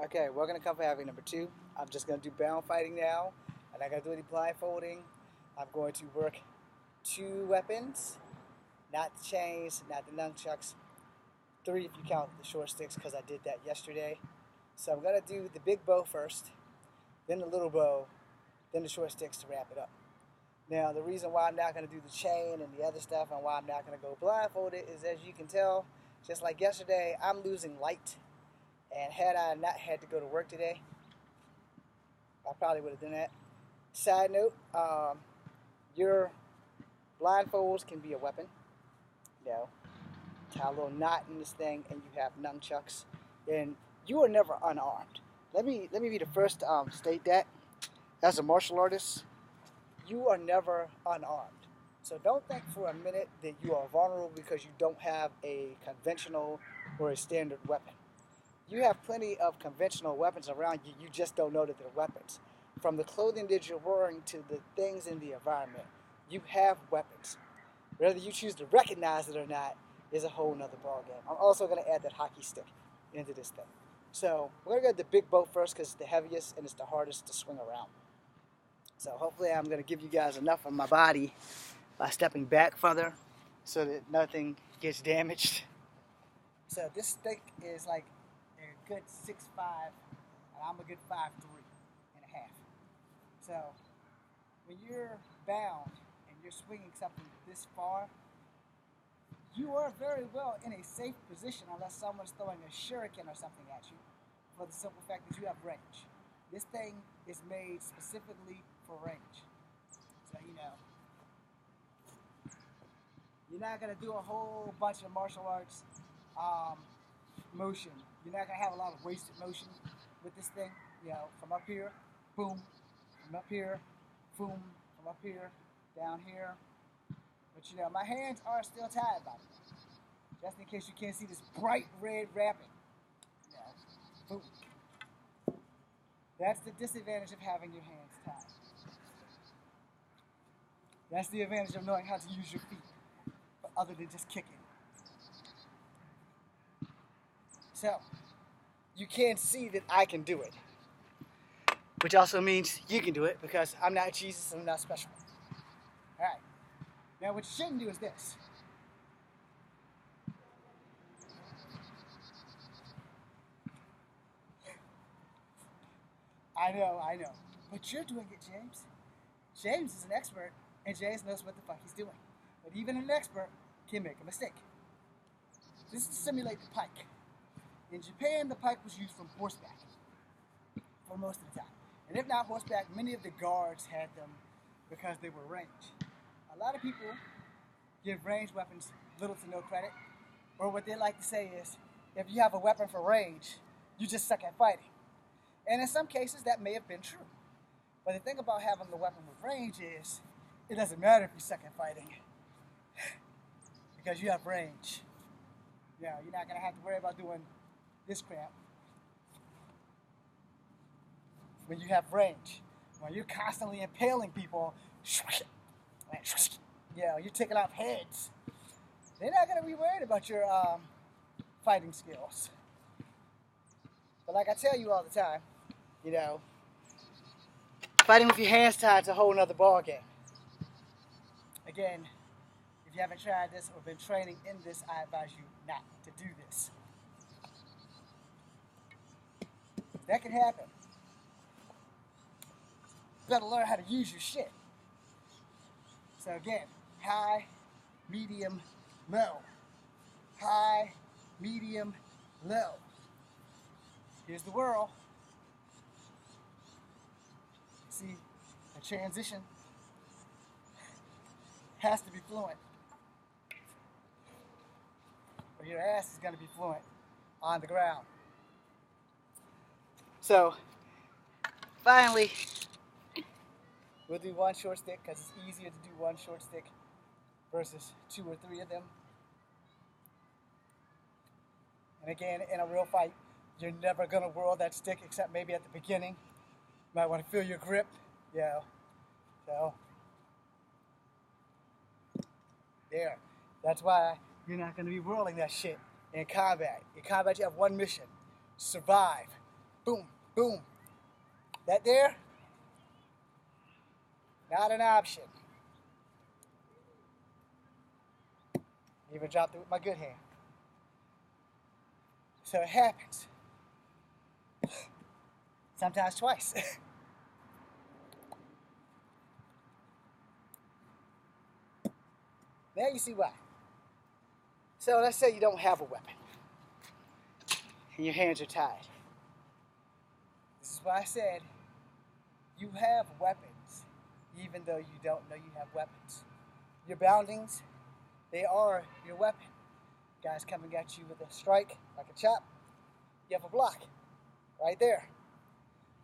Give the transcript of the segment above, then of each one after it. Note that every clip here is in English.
Okay, welcome to Comfort Having number 2. I'm just going to do bound fighting now. I'm not going to do any blindfolding. I'm going to work 2 weapons, not the chains, not the nunchucks. 3 if you count the short sticks because I did that yesterday. So I'm going to do the big bow first, then the little bow, then the short sticks to wrap it up. Now the reason why I'm not going to do the chain and the other stuff and why I'm not going to go blindfolded is, as you can tell, just like yesterday, I'm losing light. And had I not had to go to work today, I probably would have done that. Side note, your blindfolds can be a weapon. You know, tie a little knot in this thing, and you have nunchucks, and you are never unarmed. Let me be the first to state that. As a martial artist, you are never unarmed. So don't think for a minute that you are vulnerable because you don't have a conventional or a standard weapon. You have plenty of conventional weapons around you. You just don't know that they're weapons. From the clothing that you're wearing to the things in the environment, you have weapons. Whether you choose to recognize it or not is a whole nother ballgame. I'm also going to add that hockey stick into this thing. So we're going to go to the big bow first because it's the heaviest and it's the hardest to swing around. So hopefully I'm going to give you guys enough of my body by stepping back further so that nothing gets damaged. So this stick is like a good 6'5", and I'm a good 5'3" and a half. So when you're bound and you're swinging something this far, you are very well in a safe position unless someone's throwing a shuriken or something at you, for the simple fact that you have range. This thing is made specifically for range. So, you're not going to do a whole bunch of martial arts motion. You're not going to have a lot of wasted motion with this thing. From up here, boom, from up here, boom, from up here, down here. But my hands are still tied by it. Just in case you can't see this bright red wrapping. Boom. That's the disadvantage of having your hands tied. That's the advantage of knowing how to use your feet, but other than just kicking. So, you can see that I can do it. Which also means you can do it because I'm not Jesus and I'm not special. Alright. Now what you shouldn't do is this. I know. But you're doing it, James. James is an expert, and James knows what the fuck he's doing. But even an expert can make a mistake. This is to simulate the pike. In Japan, the pike was used from horseback for most of the time. And if not horseback, many of the guards had them because they were ranged. A lot of people give ranged weapons little to no credit, or what they like to say is, if you have a weapon for range, you just suck at fighting. And in some cases, that may have been true. But the thing about having the weapon with range is, it doesn't matter if you suck at fighting, because you have range. You're not going to have to worry about doing this crap when you have range. When you're constantly impaling people, you're taking off heads. They're not going to be worried about your fighting skills. But like I tell you all the time, fighting with your hands tied is a whole nother ballgame. Again, if you haven't tried this or been training in this, I advise you not to do this. That can happen. You better learn how to use your shit. So again, high, medium, low. High, medium, low. Here's the whirl. See, the transition has to be fluent, or your ass is going to be fluent on the ground. So, finally, we'll do one short stick because it's easier to do one short stick versus 2 or 3 of them. And again, in a real fight, you're never going to whirl that stick except maybe at the beginning. You might want to feel your grip. So, there. That's why you're not going to be whirling that shit in combat. In combat, you have one mission: survive. boom, boom. That there, not an option. Even dropped it with my good hand. So it happens. Sometimes twice. Now you see why. So let's say you don't have a weapon and your hands are tied. This is why I said you have weapons even though you don't know you have weapons. Your boundings, they are your weapon. Guys coming at you with a strike, like a chop, you have a block right there.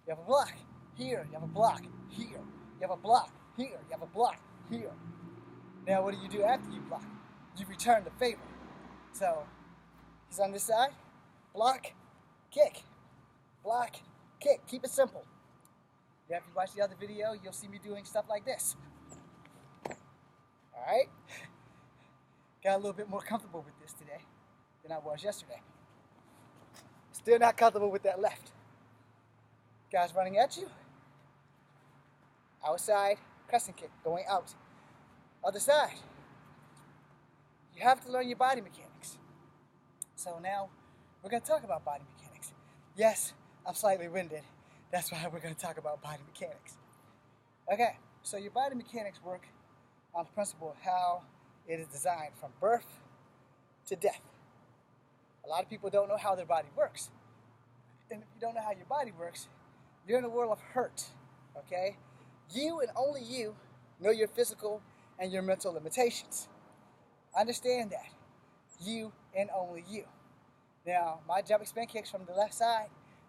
You have a block here, you have a block here, you have a block here, you have a block here. Now what do? After you block? You return the favor. So he's on this side, block, kick, block, kick. Keep it simple. Yeah, if you watch the other video, you'll see me doing stuff like this. Alright? Got a little bit more comfortable with this today than I was yesterday. Still not comfortable with that left. Guys running at you. Outside, crescent kick, going out. Other side. You have to learn your body mechanics. So now, we're going to talk about body mechanics. Yes, I'm slightly winded. That's why we're going to talk about body mechanics. Okay, so your body mechanics work on the principle of how it is designed from birth to death. A lot of people don't know how their body works. And if you don't know how your body works, you're in a world of hurt, okay? You and only you know your physical and your mental limitations. Understand that. You and only you. Now, my jumping spin kicks from the left side,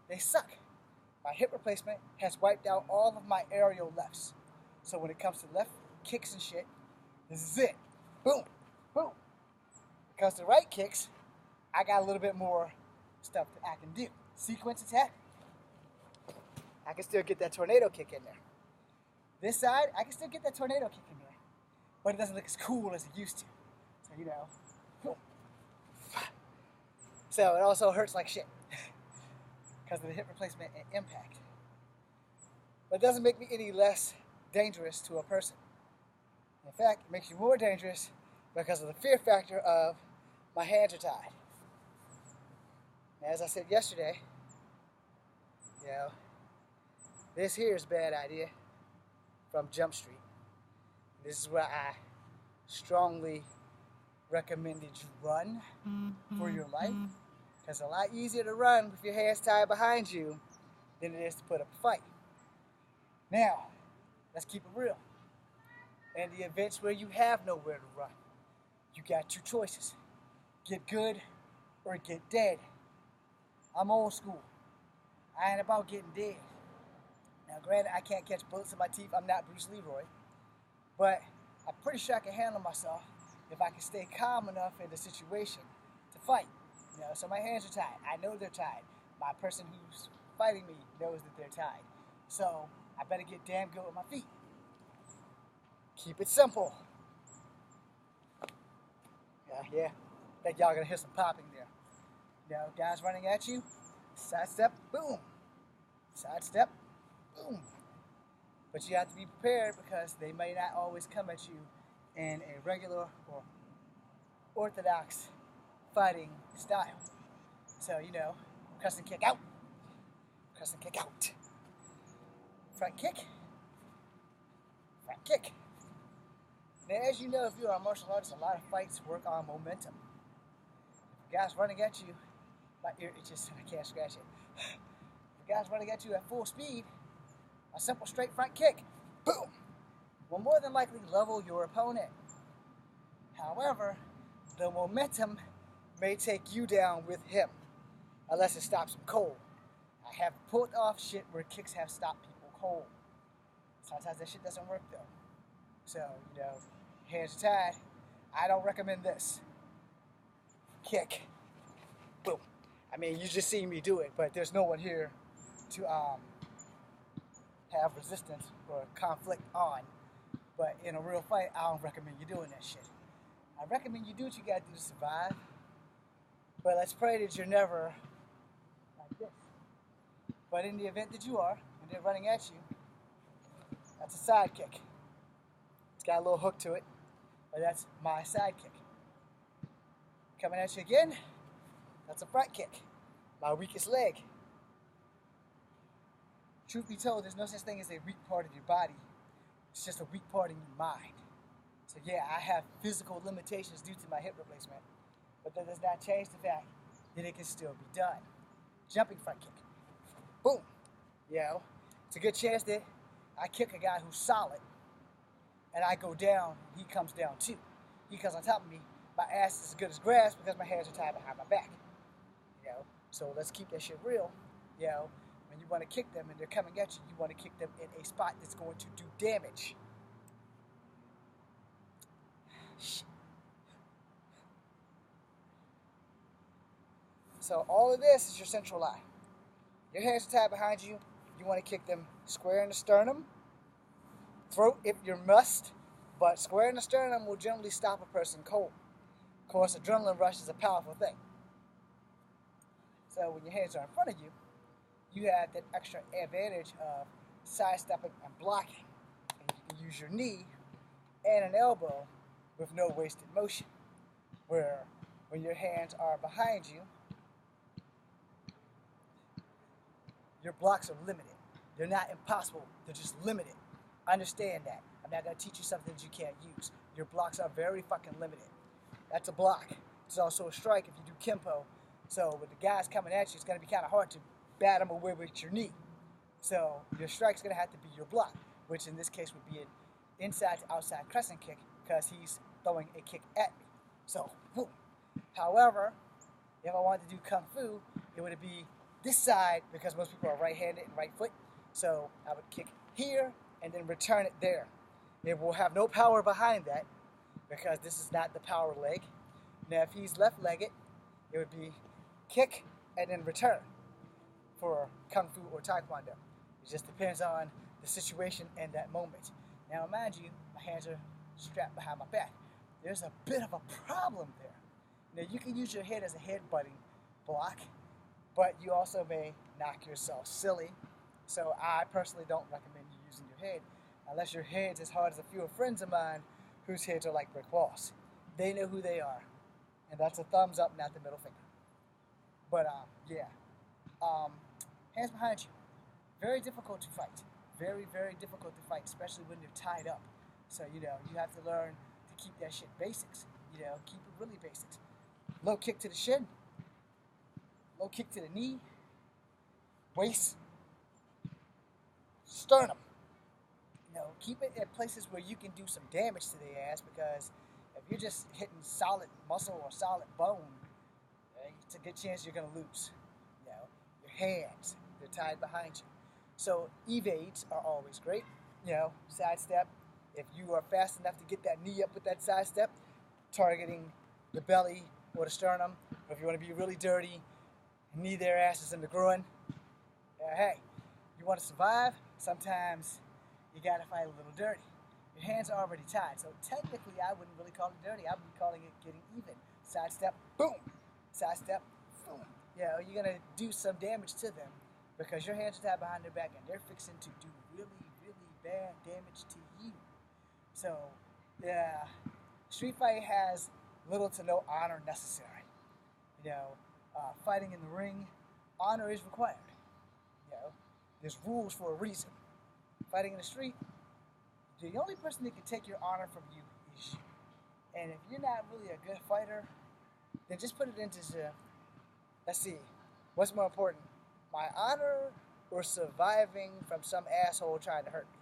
they suck. My hip replacement has wiped out all of my aerial lefts. So when it comes to left kicks and shit, this is it. Boom, boom. Because the right kicks, I got a little bit more stuff that I can do. Sequence attack, I can still get that tornado kick in there. This side, I can still get that tornado kick in there. But it doesn't look as cool as it used to. So, you know. Boom. So it also hurts like shit. Because of the hip replacement and impact. But it doesn't make me any less dangerous to a person. In fact, it makes you more dangerous because of the fear factor of my hands are tied. As I said yesterday, you know, this here is a bad idea from Jump Street. This is where I strongly recommended you run for your life. Because it's a lot easier to run with your hands tied behind you than it is to put up a fight. Now, let's keep it real. In the events where you have nowhere to run, you got two choices. Get good or get dead. I'm old school. I ain't about getting dead. Now granted, I can't catch bullets in my teeth. I'm not Bruce Leroy. But I'm pretty sure I can handle myself if I can stay calm enough in the situation to fight. You know, so my hands are tied. I know they're tied. My person who's fighting me knows that they're tied. So I better get damn good with my feet. Keep it simple. Yeah. I think y'all gonna hear some popping there. You know, guys running at you, sidestep, boom. Sidestep, boom. But you have to be prepared because they may not always come at you in a regular or orthodox fighting style. So, you know, crescent kick out. Crescent kick out. Front kick. Front kick. Now, as you know, if you're a martial artist, a lot of fights work on momentum. If a guy's running at you, my ear itches and I can't scratch it. If a guy's running at you at full speed, a simple straight front kick, boom, will more than likely level your opponent. However, the momentum may take you down with him, unless it stops him cold. I have pulled off shit where kicks have stopped people cold. Sometimes that shit doesn't work though. So, you know, hands are tied. I don't recommend this. Kick. Boom. I mean, you just see me do it, but there's no one here to have resistance or conflict on. But in a real fight, I don't recommend you doing that shit. I recommend you do what you gotta do to survive. But let's pray that you're never like this. But in the event that you are, when they're running at you, that's a side kick. It's got a little hook to it, but that's my side kick. Coming at you again, that's a front kick, my weakest leg. Truth be told, there's no such thing as a weak part of your body. It's just a weak part in your mind. So yeah, I have physical limitations due to my hip replacement, but that does not change the fact that it can still be done. Jumping front kick. Boom. It's a good chance that I kick a guy who's solid, and I go down, he comes down too. He comes on top of me, my ass is as good as grass because my hands are tied behind my back. So let's keep that shit real. When you want to kick them and they're coming at you, you want to kick them in a spot that's going to do damage. So all of this is your central line. Your hands are tied behind you. You want to kick them square in the sternum, throat if you must, but square in the sternum will generally stop a person cold. Of course, adrenaline rush is a powerful thing. So when your hands are in front of you, you have that extra advantage of sidestepping and blocking. And you can use your knee and an elbow with no wasted motion. Where when your hands are behind you, your blocks are limited. They're not impossible, they're just limited. Understand that. I'm not going to teach you something that you can't use. Your blocks are very fucking limited. That's a block. It's also a strike if you do Kempo. So with the guys coming at you, it's going to be kind of hard to bat them away with your knee. So your strike's going to have to be your block, which in this case would be an inside to outside crescent kick because he's throwing a kick at me. So, boom. However, if I wanted to do Kung Fu, it would be this side because most people are right-handed and right foot. So I would kick here and then return it there. It will have no power behind that because this is not the power leg. Now if he's left-legged, it would be kick and then return for Kung Fu or Taekwondo. It just depends on the situation and that moment. Now mind you, my hands are strapped behind my back. There's a bit of a problem there. Now you can use your head as a headbutting block, but you also may knock yourself silly. So I personally don't recommend you using your head unless your head's as hard as a few friends of mine whose heads are like brick walls. They know who they are. And that's a thumbs up, not the middle finger. But hands behind you. Very difficult to fight. Very, very difficult to fight, especially when they're tied up. So, you have to learn to keep that shit basics. Keep it really basics. Low kick to the shin. Low kick to the knee. Waist. Sternum. Keep it at places where you can do some damage to their ass because if you're just hitting solid muscle or solid bone, it's a good chance you're going to lose. Your hands, they're tied behind you. So evades are always great. Sidestep. If you are fast enough to get that knee up with that sidestep, targeting the belly or the sternum, or if you want to be really dirty, knee their asses in the groin. Hey, you want to survive? Sometimes you got to fight a little dirty. Your hands are already tied, so technically I wouldn't really call it dirty. I would be calling it getting even. Sidestep, boom. Sidestep, boom. You're going to do some damage to them because your hands are tied behind their back and they're fixing to do really, really bad damage to you. So, street fight has little to no honor necessary. Fighting in the ring, honor is required. There's rules for a reason. Fighting in the street, the only person that can take your honor from you is you. And if you're not really a good fighter, then just put it into let's see, what's more important, my honor or surviving from some asshole trying to hurt me?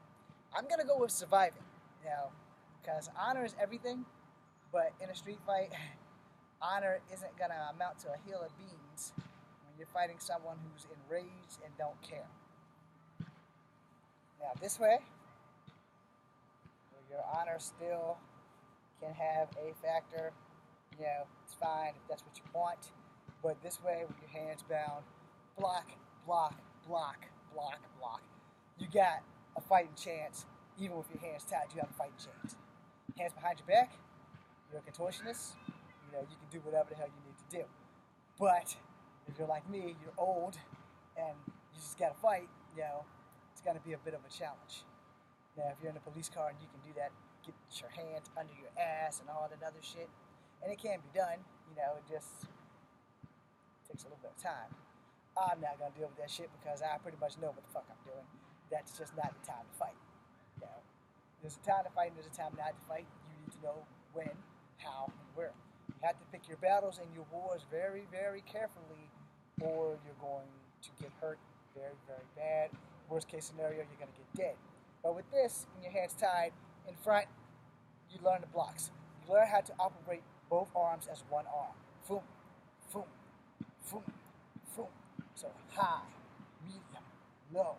I'm going to go with surviving, because honor is everything, but in a street fight, honor isn't going to amount to a hill of beans when you're fighting someone who's enraged and don't care. Now this way, your honor still can have a factor. It's fine if that's what you want. But this way, with your hands bound, block, block, block, block, block. You got a fighting chance. Even with your hands tied, you have a fighting chance. Hands behind your back, you're a contortionist. You can do whatever the hell you need to do. But if you're like me, you're old, and you just got to fight, you know, it's going to be a bit of a challenge. Now, if you're in a police car and you can do that, get your hands under your ass and all that other shit, and it can be done, you know, it just takes a little bit of time. I'm not going to deal with that shit because I pretty much know what the fuck I'm doing. That's just not the time to fight. You know, there's a time to fight and there's a time not to fight. You need to know when, how, and where. You have to pick your battles and your wars very, very carefully, or you're going to get hurt very, very bad. Worst case scenario, you're going to get dead. But with this, and your hands tied in front, you learn the blocks. You learn how to operate both arms as one arm. Boom, boom, boom, boom. So high, medium, low.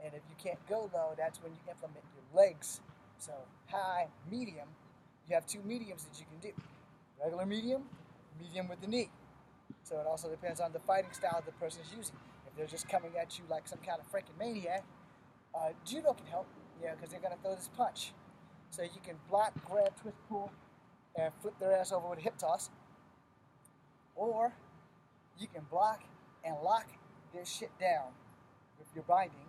And if you can't go low, that's when you implement your legs. So high, medium, you have two mediums that you can do. Regular medium, medium with the knee. So it also depends on the fighting style the person's using. If they're just coming at you like some kind of freaking maniac, judo can help, because they're going to throw this punch. So you can block, grab, twist, pull, and flip their ass over with a hip toss. Or you can block and lock their shit down with your binding,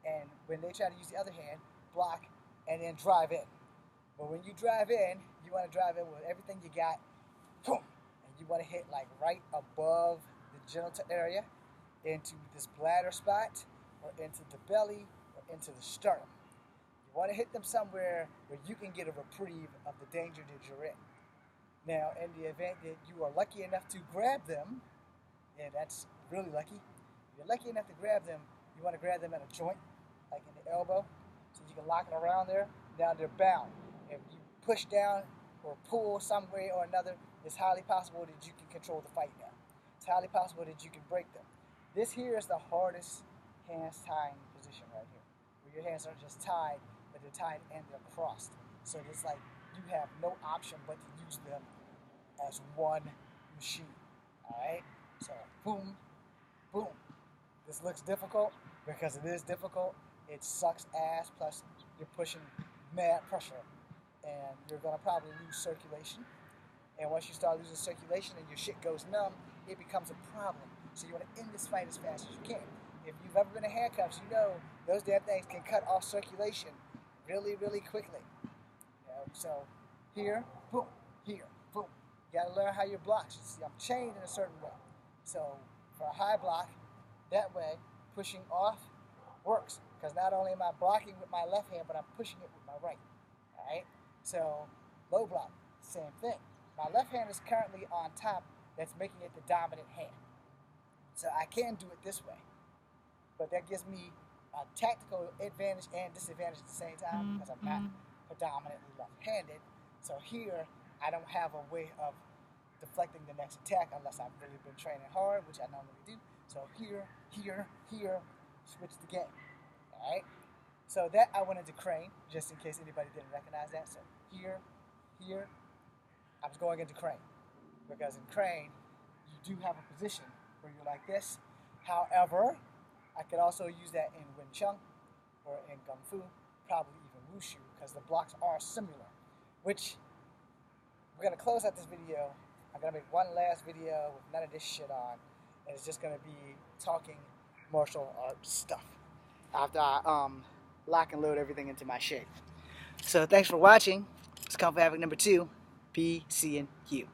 and when they try to use the other hand, block and then drive in. But when you drive in, you want to drive in with everything you got, boom, and you want to hit like right above the genital area, into this bladder spot, or into the belly, or into the sternum. You want to hit them somewhere where you can get a reprieve of the danger that you're in. Now, in the event that you are lucky enough to grab them, and that's really lucky, if you're lucky enough to grab them, you want to grab them at a joint, like in the elbow, so you can lock it around there. Now they're bound. If you push down or pull some way or another, it's highly possible that you can control the fight now. It's highly possible that you can break them. This here is the hardest hands tying position right here, where your hands aren't just tied, but they're tied and they're crossed. So it's like you have no option but to use them as one machine. Alright? So boom, boom. This looks difficult because it is difficult. It sucks ass, plus you're pushing mad pressure. And you're going to probably lose circulation. And once you start losing circulation and your shit goes numb, it becomes a problem. So you want to end this fight as fast as you can. If you've ever been in handcuffs, you know those damn things can cut off circulation really, really quickly. So here, boom, here, boom. You got to learn how your blocks. See, I'm chained in a certain way. So for a high block, that way, pushing off works. Because not only am I blocking with my left hand, but I'm pushing it with my right. All right? So low block, same thing. My left hand is currently on top. That's making it the dominant hand. So I can do it this way. But that gives me a tactical advantage and disadvantage at the same time because I'm not predominantly left-handed. So here, I don't have a way of deflecting the next attack unless I've really been training hard, which I normally do. So here, switch the game. Alright? So that I went into crane, just in case anybody didn't recognize that. So here, I was going into crane. Because in crane, you do have a position where you're like this. However, I could also use that in Wing Chun or in Kung Fu, probably even Wushu, because the blocks are similar. Which, we're going to close out this video. I'm going to make one last video with none of this shit on. And it's just going to be talking martial arts stuff after I lock and load everything into my shit. So thanks for watching. It's Kung Fu Havoc number 2. Be seeing you.